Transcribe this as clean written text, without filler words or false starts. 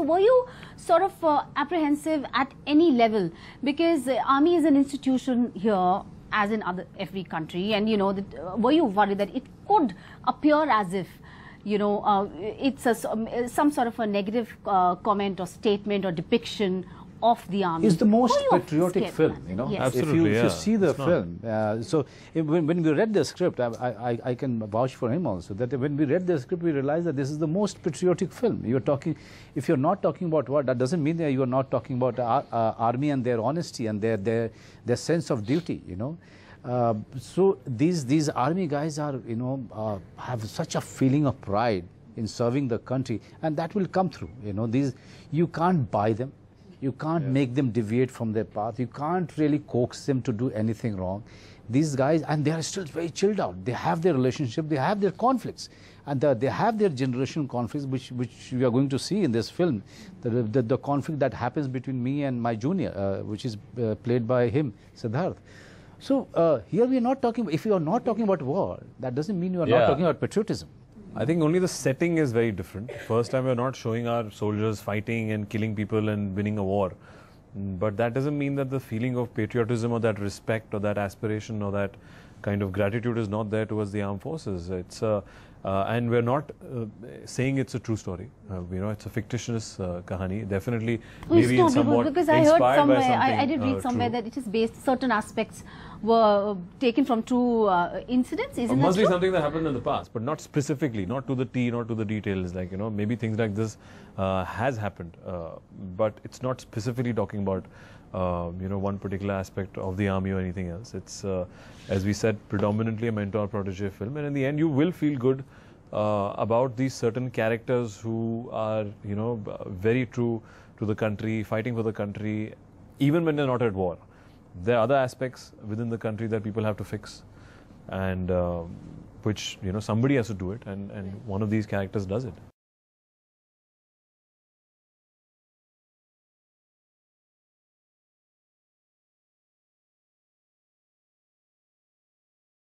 So were you sort of apprehensive at any level? Because army is an institution here, as in every country, and you know, that, were you worried that it could appear as if, you know, it's some sort of a negative comment or statement or depiction of the army? It's the most patriotic film, you know. Yes. Absolutely, if you see the film, when we read the script, I can vouch for him also, that when we read the script, we realized that this is the most patriotic film. You're talking, if you're not talking about war, that doesn't mean that you are not talking about army and their honesty and their sense of duty, you know. So these army guys are, you know, have such a feeling of pride in serving the country, and that will come through, you know. You can't buy them. You can't make them deviate from their path. You can't really coax them to do anything wrong. These guys, and they are still very chilled out. They have their relationship, they have their conflicts. And they have their generational conflicts, which we are going to see in this film. The conflict that happens between me and my junior, which is played by him, Siddharth. So here we are not talking, if you are not talking about war, that doesn't mean you are not talking about patriotism. I think only the setting is very different. First time we're not showing our soldiers fighting and killing people and winning a war. But that doesn't mean that the feeling of patriotism or that respect or that aspiration or that kind of gratitude is not there towards the armed forces. It's and we're not saying it's a true story. You know, it's a fictitious kahani. Definitely, maybe in somewhat because I heard somewhere, I did read somewhere that it is based, certain aspects were taken from true incidents. Isn't that must be true? something that happened in the past, but not specifically, not to the T, not to the details. Like, you know, maybe things like this has happened, but it's not specifically talking about you know, one particular aspect of the army or anything else. It's, as we said, predominantly a mentor-protege film, and in the end you will feel good about these certain characters who are, you know, very true to the country, fighting for the country, even when they're not at war. There are other aspects within the country that people have to fix, and which, you know, somebody has to do it, and one of these characters does it.